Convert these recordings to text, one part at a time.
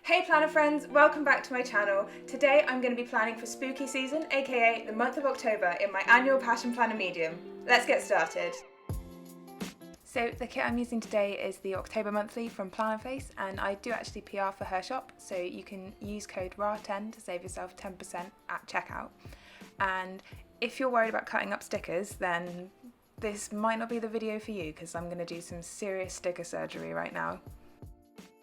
Hey planner friends, welcome back to my channel. Today I'm going to be planning for spooky season, aka the month of October, in my annual passion planner medium. Let's get started. So the kit I'm using today is the October monthly from Plannerface, and I do actually PR for her shop, so you can use code RAR10 to save yourself 10% at checkout. And if you're worried about cutting up stickers, then this might not be the video for you, because I'm going to do some serious sticker surgery right now.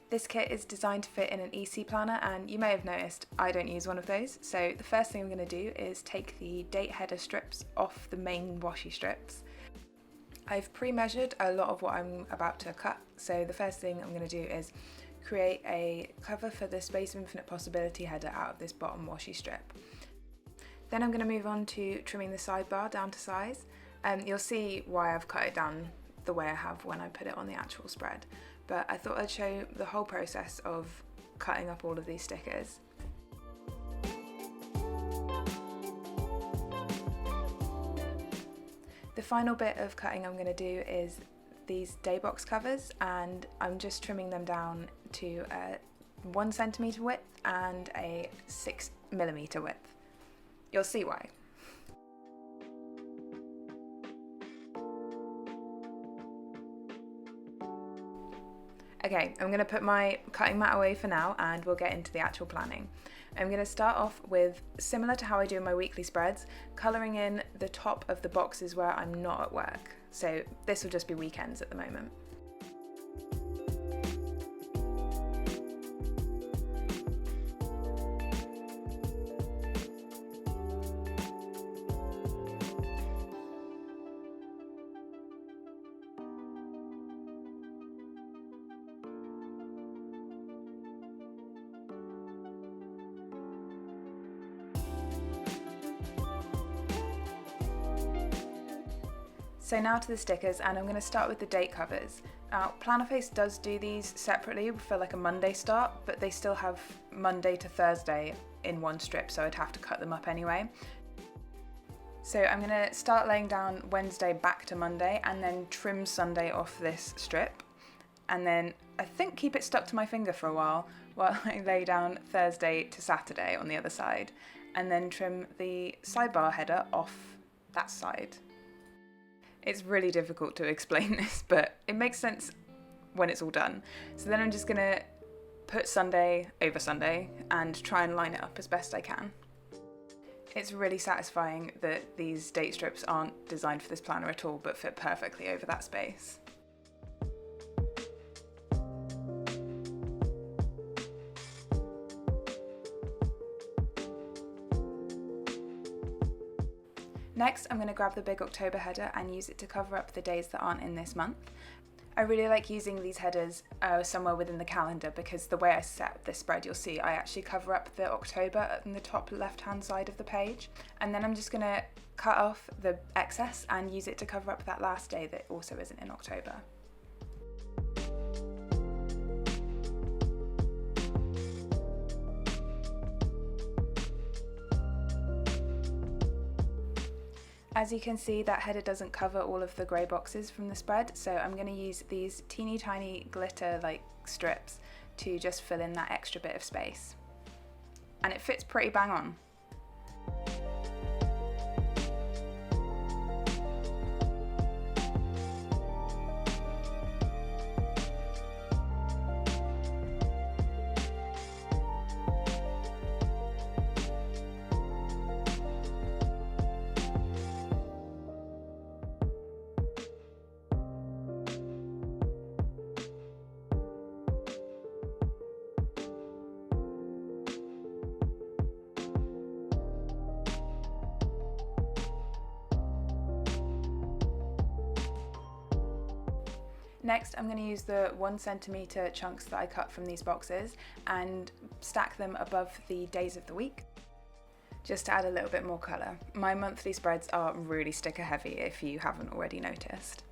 This kit is designed to fit in an EC planner, and you may have noticed I don't use one of those. So the first thing I'm going to do is take the date header strips off the main washi strips. I've pre-measured a lot of what I'm about to cut, so the first thing I'm going to do is create a cover for the Space of Infinite Possibility header out of this bottom washi strip. Then I'm going to move on to trimming the sidebar down to size. You'll see why I've cut it down the way I have when I put it on the actual spread, but I thought I'd show the whole process of cutting up all of these stickers. The final bit of cutting I'm going to do is these day box covers, and I'm just trimming them down to a 1 centimetre width and a 6mm width. You'll see why. Okay, I'm going to put my cutting mat away for now and we'll get into the actual planning. I'm going to start off with, similar to how I do in my weekly spreads, colouring in the top of the boxes where I'm not at work. So this will just be weekends at the moment. So now to the stickers, and I'm going to start with the date covers. Now Plannerface does do these separately for like a Monday start, but they still have Monday to Thursday in one strip, so I'd have to cut them up anyway. So I'm going to start laying down Wednesday back to Monday and then trim Sunday off this strip, and then I think keep it stuck to my finger for a while I lay down Thursday to Saturday on the other side, and then trim the sidebar header off that side. It's really difficult to explain this, but it makes sense when it's all done. So then I'm just gonna put Sunday over Sunday and try and line it up as best I can. It's really satisfying that these date strips aren't designed for this planner at all, but fit perfectly over that space. Next, I'm going to grab the big October header and use it to cover up the days that aren't in this month. I really like using these headers somewhere within the calendar, because the way I set up this spread, you'll see I actually cover up the October in the top left-hand side of the page, and then I'm just going to cut off the excess and use it to cover up that last day that also isn't in October. As you can see, that header doesn't cover all of the grey boxes from the spread, so I'm going to use these teeny tiny glitter-like strips to just fill in that extra bit of space. And it fits pretty bang on. Next, I'm going to use the 1 centimetre chunks that I cut from these boxes and stack them above the days of the week, just to add a little bit more colour. My monthly spreads are really sticker heavy, if you haven't already noticed.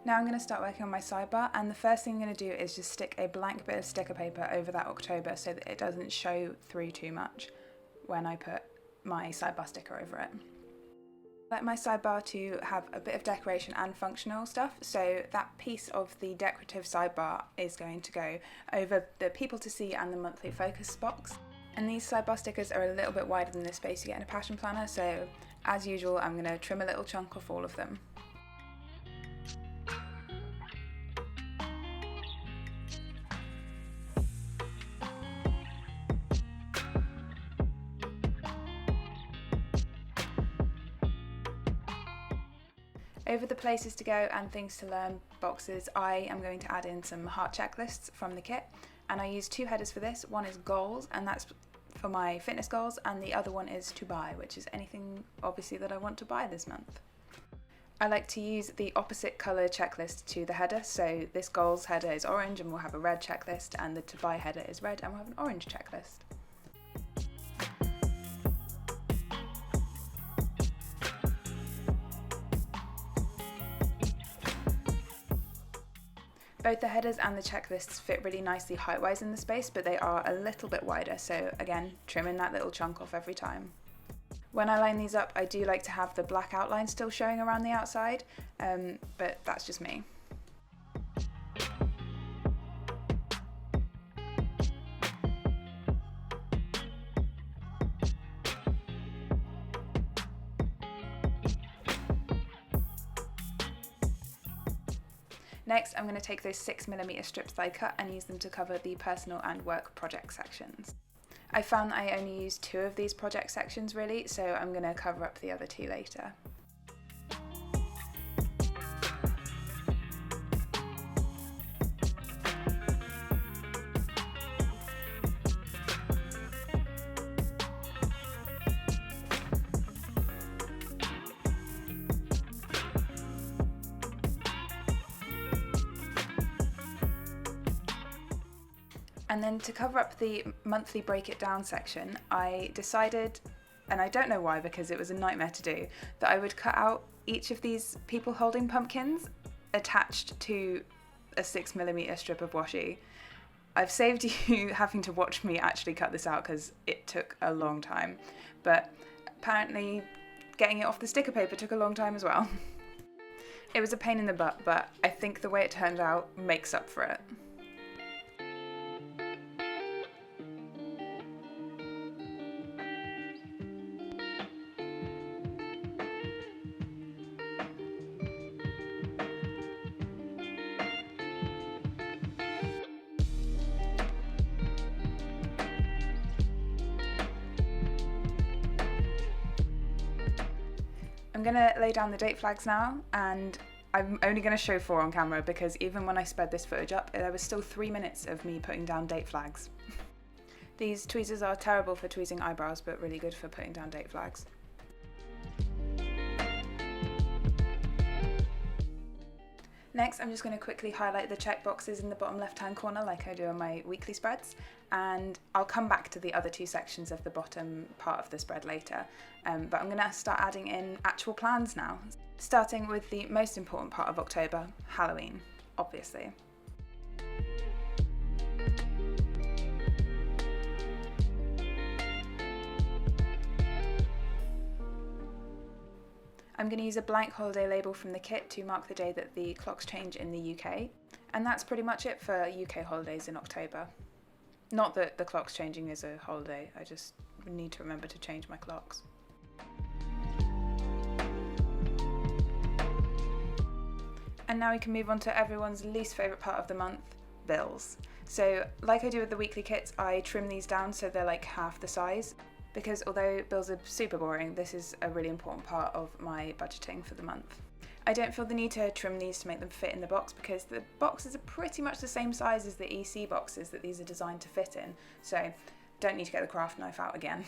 Now I'm going to start working on my sidebar, and the first thing I'm going to do is just stick a blank bit of sticker paper over that October so that it doesn't show through too much when I put my sidebar sticker over it. I like my sidebar to have a bit of decoration and functional stuff, so that piece of the decorative sidebar is going to go over the people to see and the monthly focus box. And these sidebar stickers are a little bit wider than the space you get in a passion planner, so as usual I'm going to trim a little chunk off all of them. Over the places to go and things to learn boxes, I am going to add in some heart checklists from the kit, and I use two headers for this. One is goals, and that's for my fitness goals, and the other one is to buy, which is anything obviously that I want to buy this month. I like to use the opposite colour checklist to the header, so this goals header is orange and we'll have a red checklist, and the to buy header is red and we'll have an orange checklist. Both the headers and the checklists fit really nicely height-wise in the space, but they are a little bit wider, so again, trimming that little chunk off every time. When I line these up, I do like to have the black outline still showing around the outside, but that's just me. Next, I'm going to take those 6mm strips that I cut and use them to cover the personal and work project sections. I found that I only used 2 of these project sections really, so I'm going to cover up the other 2 later. And then to cover up the monthly break it down section, I decided, and I don't know why because it was a nightmare to do, that I would cut out each of these people holding pumpkins attached to a 6mm strip of washi. I've saved you having to watch me actually cut this out because it took a long time, but apparently getting it off the sticker paper took a long time as well. It was a pain in the butt, but I think the way it turned out makes up for it. I'm going to lay down the date flags now, and I'm only going to show 4 on camera because even when I sped this footage up, there was still 3 minutes of me putting down date flags. These tweezers are terrible for tweezing eyebrows, but really good for putting down date flags. Next, I'm just going to quickly highlight the check boxes in the bottom left-hand corner like I do on my weekly spreads, and I'll come back to the other 2 sections of the bottom part of the spread later, but I'm going to start adding in actual plans now, starting with the most important part of October, Halloween, obviously. I'm going to use a blank holiday label from the kit to mark the day that the clocks change in the UK, and that's pretty much it for UK holidays in October. Not that the clocks changing is a holiday, I just need to remember to change my clocks. And now we can move on to everyone's least favourite part of the month, bills. So like I do with the weekly kits, I trim these down so they're like half the size, because although bills are super boring, this is a really important part of my budgeting for the month. I don't feel the need to trim these to make them fit in the box because the boxes are pretty much the same size as the EC boxes that these are designed to fit in, so don't need to get the craft knife out again.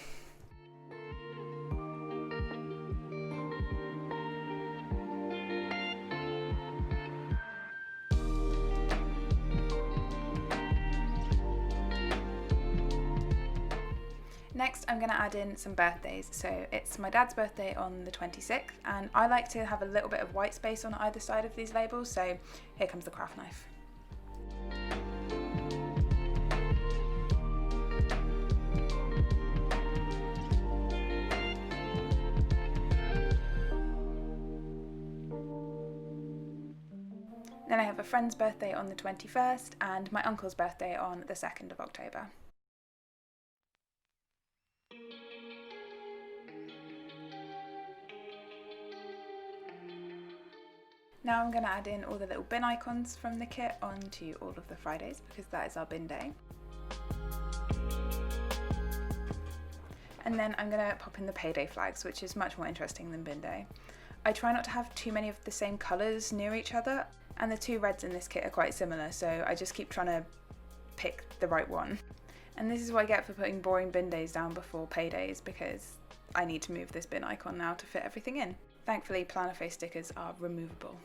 Next, I'm going to add in some birthdays. So it's my dad's birthday on the 26th, and I like to have a little bit of white space on either side of these labels, so here comes the craft knife. Then I have a friend's birthday on the 21st and my uncle's birthday on the 2nd of October. Now I'm going to add in all the little bin icons from the kit onto all of the Fridays, because that is our bin day. And then I'm going to pop in the payday flags, which is much more interesting than bin day. I try not to have too many of the same colours near each other, and the two reds in this kit are quite similar, so I just keep trying to pick the right one. And this is what I get for putting boring bin days down before paydays, because I need to move this bin icon now to fit everything in. Thankfully, Plannerface stickers are removable.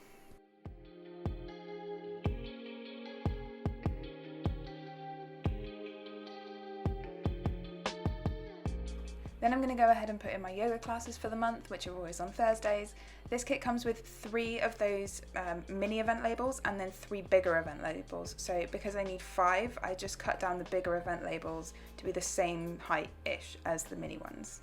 Then I'm going to go ahead and put in my yoga classes for the month, which are always on Thursdays. This kit comes with 3 of those mini event labels and then 3 bigger event labels. So because I need 5, I just cut down the bigger event labels to be the same height-ish as the mini ones.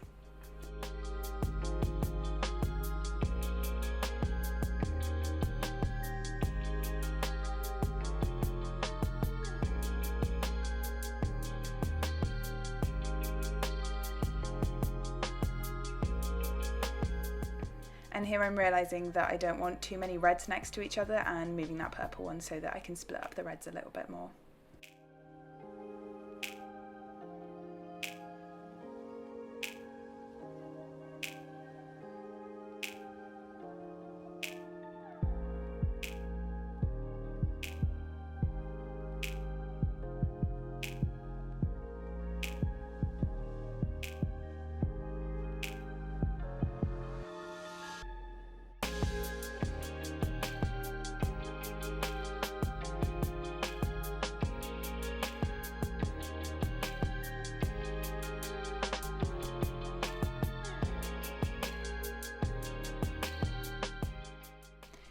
And here I'm realising that I don't want too many reds next to each other and moving that purple one so that I can split up the reds a little bit more.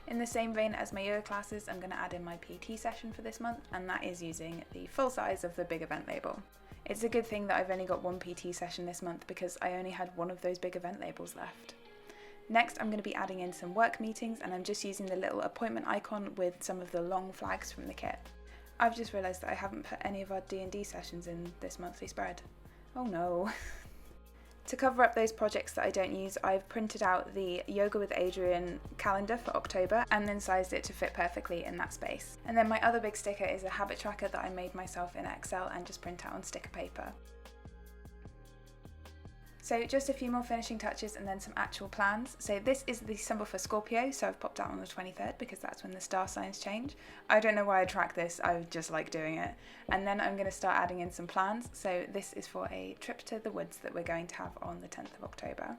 In the same vein as my yoga classes, I'm going to add in my PT session for this month, and that is using the full size of the big event label. It's a good thing that I've only got one PT session this month because I only had one of those big event labels left. Next, I'm going to be adding in some work meetings, and I'm just using the little appointment icon with some of the long flags from the kit. I've just realised that I haven't put any of our D&D sessions in this monthly spread. Oh no. To cover up those projects that I don't use, I've printed out the Yoga with Adrian calendar for October and then sized it to fit perfectly in that space. And then my other big sticker is a habit tracker that I made myself in Excel and just print out on sticker paper. So just a few more finishing touches and then some actual plans. So this is the symbol for Scorpio, so I've popped that on the 23rd because that's when the star signs change. I don't know why I track this, I just like doing it. And then I'm going to start adding in some plans. So this is for a trip to the woods that we're going to have on the 10th of October.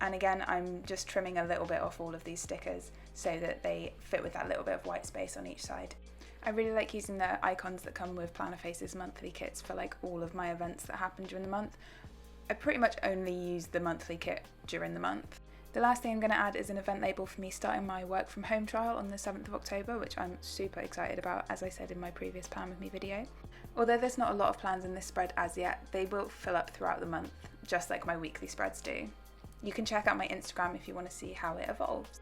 And again, I'm just trimming a little bit off all of these stickers so that they fit with that little bit of white space on each side. I really like using the icons that come with Plannerface's monthly kits for like all of my events that happen during the month. I pretty much only use the monthly kit during the month. The last thing I'm going to add is an event label for me starting my work from home trial on the 7th of October, which I'm super excited about, as I said in my previous Plan With Me video. Although there's not a lot of plans in this spread as yet, they will fill up throughout the month, just like my weekly spreads do. You can check out my Instagram if you want to see how it evolves.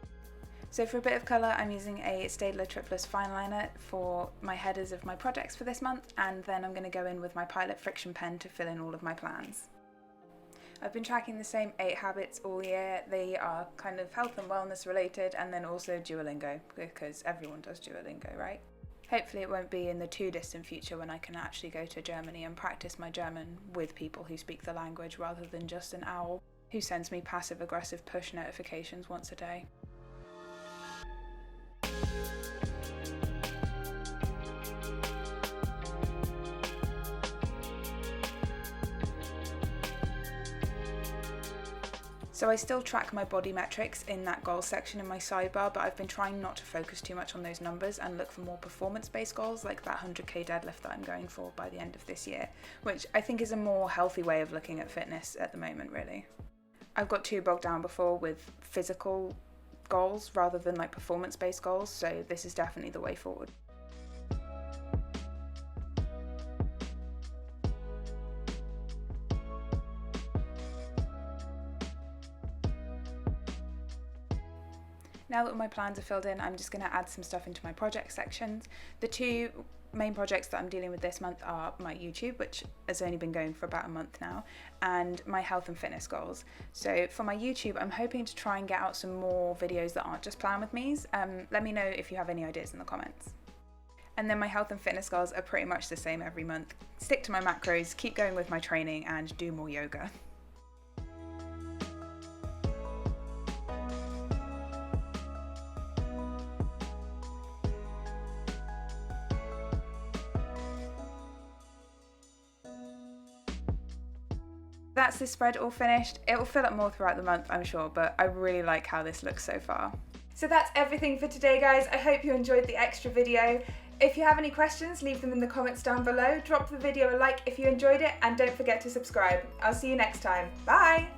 So for a bit of colour, I'm using a Staedtler Triplus fine liner for my headers of my projects for this month, and then I'm going to go in with my Pilot friction pen to fill in all of my plans. I've been tracking the same 8 habits all year. They are kind of health and wellness related, and then also Duolingo, because everyone does Duolingo, right? Hopefully it won't be in the too distant future when I can actually go to Germany and practice my German with people who speak the language rather than just an owl who sends me passive aggressive push notifications once a day. So I still track my body metrics in that goals section in my sidebar, but I've been trying not to focus too much on those numbers and look for more performance-based goals like that 100k deadlift that I'm going for by the end of this year, which I think is a more healthy way of looking at fitness at the moment, really. I've got too bogged down before with physical goals rather than like performance-based goals, so this is definitely the way forward. Now that my plans are filled in, I'm just going to add some stuff into my project sections. The two main projects that I'm dealing with this month are my YouTube, which has only been going for about a month now, and my health and fitness goals. So for my YouTube, I'm hoping to try and get out some more videos that aren't just plan with me's. Let me know if you have any ideas in the comments. And then my health and fitness goals are pretty much the same every month. Stick to my macros, keep going with my training, and do more yoga. That's this spread all finished. It will fill up more throughout the month, I'm sure, but I really like how this looks so far. So that's everything for today, guys. I hope you enjoyed the extra video. If you have any questions, leave them in the comments down below. Drop the video a like if you enjoyed it, and don't forget to subscribe. I'll see you next time. Bye!